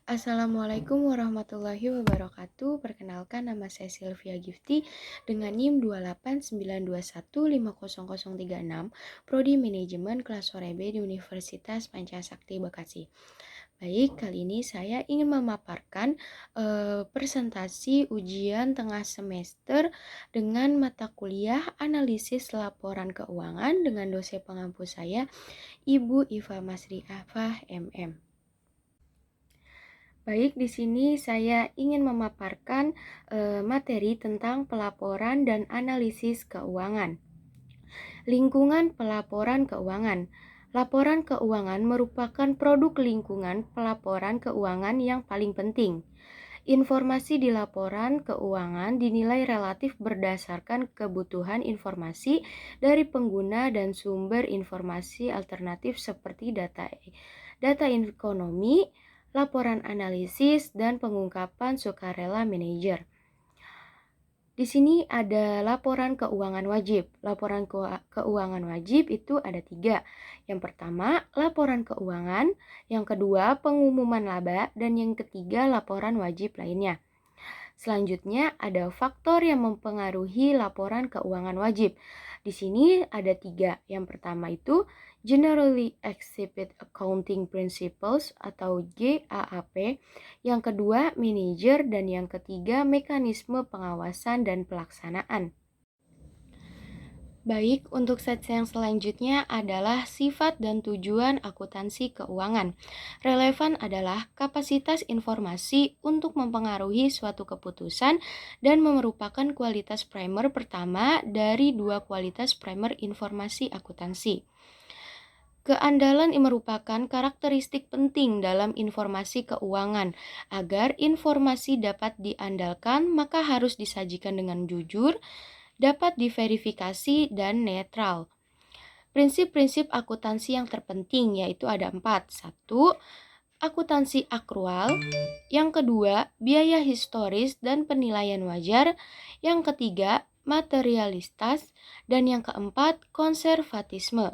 Assalamualaikum warahmatullahi wabarakatuh. Perkenalkan, nama saya Sylvia Gifty dengan NIM 28921500036, Prodi Manajemen kelas sore B di Universitas Pancasakti Bekasi. Baik, kali ini saya ingin memaparkan presentasi ujian tengah semester dengan mata kuliah analisis laporan keuangan dengan dosen pengampu saya, Ibu Iva Masri Afah, MM. Baik, di sini saya ingin memaparkan materi tentang pelaporan dan analisis keuangan. Lingkungan pelaporan keuangan. Laporan keuangan merupakan produk lingkungan pelaporan keuangan yang paling penting. Informasi di laporan keuangan dinilai relatif berdasarkan kebutuhan informasi dari pengguna dan sumber informasi alternatif seperti data ekonomi, laporan analisis, dan pengungkapan sukarela manajer. Di sini ada laporan keuangan wajib. Laporan keuangan wajib itu ada 3. Yang pertama, laporan keuangan. Yang kedua, pengumuman laba. Dan yang ketiga, laporan wajib lainnya. Selanjutnya, ada faktor yang mempengaruhi laporan keuangan wajib. Di sini ada 3. Yang pertama itu Generally Accepted Accounting Principles atau GAAP. Yang kedua, manajer. Dan yang ketiga, mekanisme pengawasan dan pelaksanaan. Baik, untuk seksi yang selanjutnya adalah sifat dan tujuan akuntansi keuangan. Relevan adalah kapasitas informasi untuk mempengaruhi suatu keputusan dan merupakan kualitas primer pertama dari 2 kualitas primer informasi akuntansi. Keandalan merupakan karakteristik penting dalam informasi keuangan. Agar informasi dapat diandalkan, maka harus disajikan dengan jujur, dapat diverifikasi, dan netral. Prinsip-prinsip akuntansi yang terpenting yaitu ada 4. 1. Akuntansi akrual. Yang kedua, biaya historis dan penilaian wajar. Yang ketiga, materialitas. Dan yang keempat, konservatisme.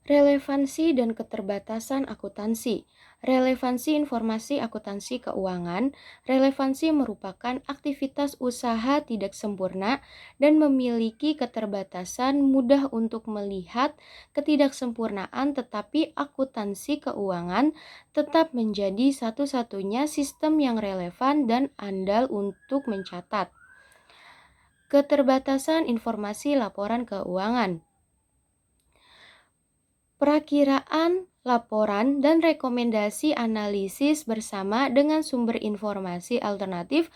Relevansi dan keterbatasan akuntansi. Relevansi informasi akuntansi keuangan. Relevansi merupakan aktivitas usaha tidak sempurna dan memiliki keterbatasan mudah untuk melihat ketidaksempurnaan, tetapi akuntansi keuangan tetap menjadi satu-satunya sistem yang relevan dan andal untuk mencatat. Keterbatasan informasi laporan keuangan. Perakiraan, laporan, dan rekomendasi analisis bersama dengan sumber informasi alternatif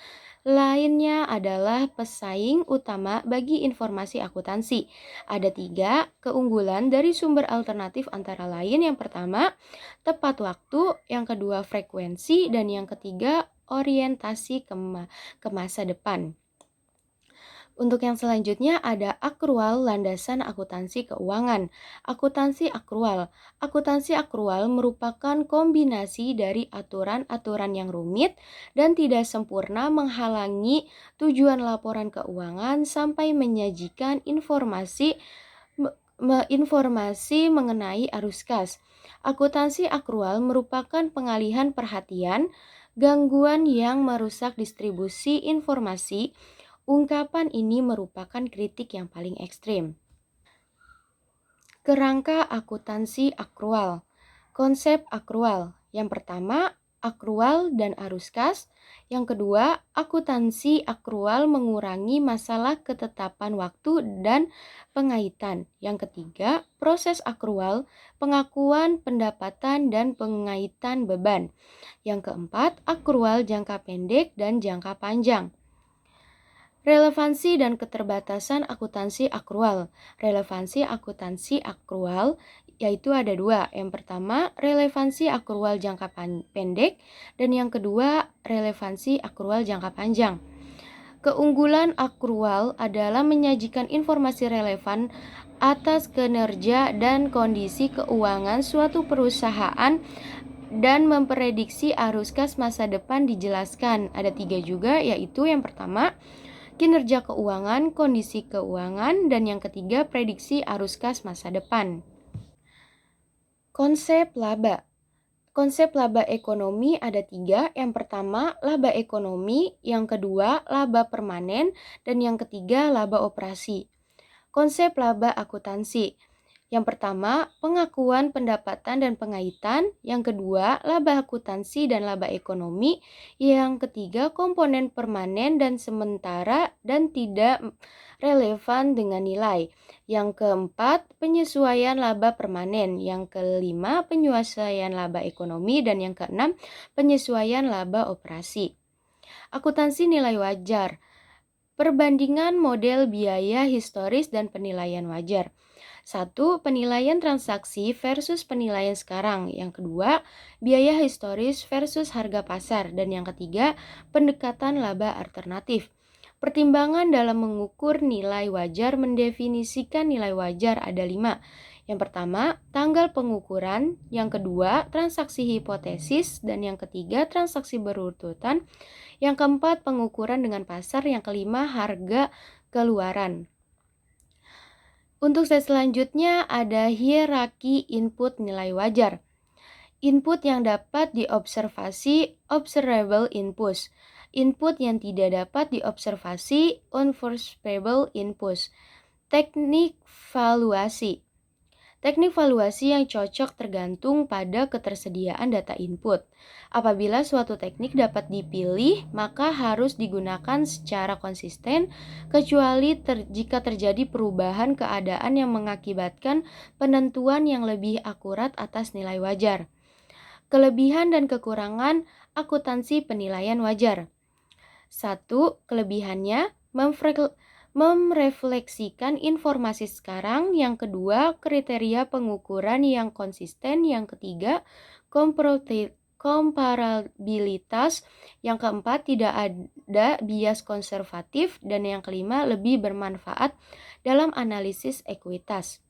lainnya adalah pesaing utama bagi informasi akuntansi. Ada 3 keunggulan dari sumber alternatif antara lain. Yang pertama, tepat waktu. Yang kedua, frekuensi. Dan yang ketiga, orientasi ke masa depan. Untuk yang selanjutnya ada akrual, landasan akuntansi keuangan. Akuntansi akrual. Akuntansi akrual merupakan kombinasi dari aturan-aturan yang rumit dan tidak sempurna menghalangi tujuan laporan keuangan sampai menyajikan informasi mengenai arus kas. Akuntansi akrual merupakan pengalihan perhatian, gangguan yang merusak distribusi informasi. Ungkapan ini merupakan kritik yang paling ekstrim. Kerangka akuntansi akrual. Konsep akrual. Yang pertama, akrual dan arus kas. Yang kedua, akuntansi akrual mengurangi masalah ketetapan waktu dan pengaitan. Yang ketiga, proses akrual, pengakuan pendapatan dan pengaitan beban. Yang keempat, akrual jangka pendek dan jangka panjang. Relevansi dan keterbatasan akuntansi akrual. Relevansi akuntansi akrual yaitu ada 2. Yang pertama, relevansi akrual jangka pendek, dan yang kedua, relevansi akrual jangka panjang. Keunggulan akrual adalah menyajikan informasi relevan atas kinerja dan kondisi keuangan suatu perusahaan dan memprediksi arus kas masa depan dijelaskan. Ada 3 juga, yaitu yang pertama, kinerja keuangan, kondisi keuangan, dan yang ketiga, prediksi arus kas masa depan. Konsep laba. Konsep laba ekonomi ada 3. Yang pertama, laba ekonomi. Yang kedua, laba permanen. Dan yang ketiga, laba operasi. Konsep laba akuntansi. Yang pertama, pengakuan pendapatan dan pengaitan. Yang kedua, laba akuntansi dan laba ekonomi. Yang ketiga, komponen permanen dan sementara dan tidak relevan dengan nilai. Yang keempat, penyesuaian laba permanen. Yang kelima, penyesuaian laba ekonomi. Dan yang keenam, penyesuaian laba operasi. Akuntansi nilai wajar. Perbandingan model biaya historis dan penilaian wajar. 1. Penilaian transaksi versus penilaian sekarang. Yang kedua, biaya historis versus harga pasar. Dan yang ketiga, pendekatan laba alternatif. Pertimbangan dalam mengukur nilai wajar mendefinisikan nilai wajar ada 5. Yang pertama, tanggal pengukuran. Yang kedua, transaksi hipotesis. Dan yang ketiga, transaksi berurutan. Yang keempat, pengukuran dengan pasar. Yang kelima, harga keluaran. Untuk slide selanjutnya ada hierarki input nilai wajar. Input yang dapat diobservasi, observable inputs. Input yang tidak dapat diobservasi, unobservable inputs. Teknik valuasi. Teknik valuasi yang cocok tergantung pada ketersediaan data input. Apabila suatu teknik dapat dipilih, maka harus digunakan secara konsisten, kecuali jika terjadi perubahan keadaan yang mengakibatkan penentuan yang lebih akurat atas nilai wajar. Kelebihan dan kekurangan akuntansi penilaian wajar. 1. Kelebihannya merefleksikan informasi sekarang. Yang kedua, kriteria pengukuran yang konsisten. Yang ketiga, komparabilitas. Yang keempat, tidak ada bias konservatif. Dan yang kelima, lebih bermanfaat dalam analisis ekuitas.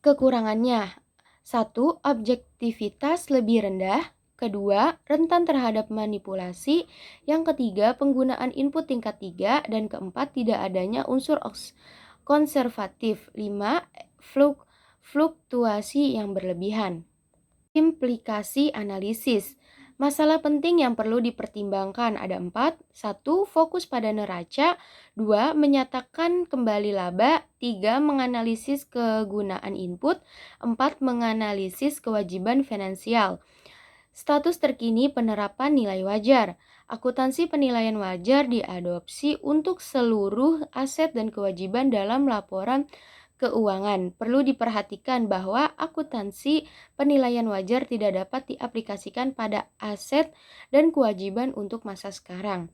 Kekurangannya: 1. Objektivitas lebih rendah. Kedua, rentan terhadap manipulasi. Yang ketiga, penggunaan input tingkat 3. Dan keempat, tidak adanya unsur konservatif. 5. Fluktuasi yang berlebihan. Implikasi analisis. Masalah penting yang perlu dipertimbangkan ada 4. 1. Fokus pada neraca. 2. Menyatakan kembali laba. 3. Menganalisis kegunaan input. 4. Menganalisis kewajiban finansial. Status terkini penerapan nilai wajar. Akuntansi penilaian wajar diadopsi untuk seluruh aset dan kewajiban dalam laporan keuangan. Perlu diperhatikan bahwa akuntansi penilaian wajar tidak dapat diaplikasikan pada aset dan kewajiban untuk masa sekarang.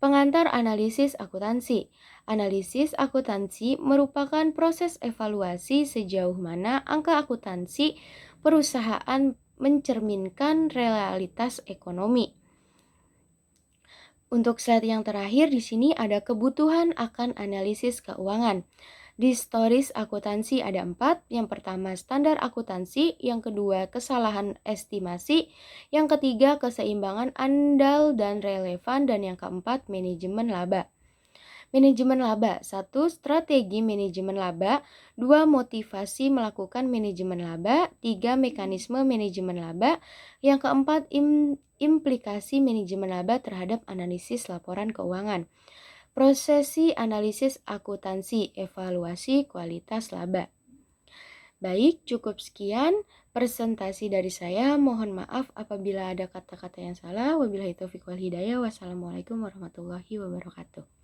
Pengantar analisis akuntansi. Analisis akuntansi merupakan proses evaluasi sejauh mana angka akuntansi perusahaan mencerminkan realitas ekonomi. Untuk slide yang terakhir di sini ada kebutuhan akan analisis keuangan. Di stories akuntansi ada 4. Yang pertama, standar akuntansi. Yang kedua, kesalahan estimasi. Yang ketiga, keseimbangan andal dan relevan. Dan yang keempat, manajemen laba. Manajemen laba. 1. Strategi manajemen laba. 2. Motivasi melakukan manajemen laba. 3. Mekanisme manajemen laba. Yang keempat, implikasi manajemen laba terhadap analisis laporan keuangan. Prosesi analisis akuntansi, evaluasi kualitas laba. Baik, cukup sekian presentasi dari saya. Mohon maaf apabila ada kata-kata yang salah. Wabillahi taufiq wal hidayah. Wassalamualaikum warahmatullahi wabarakatuh.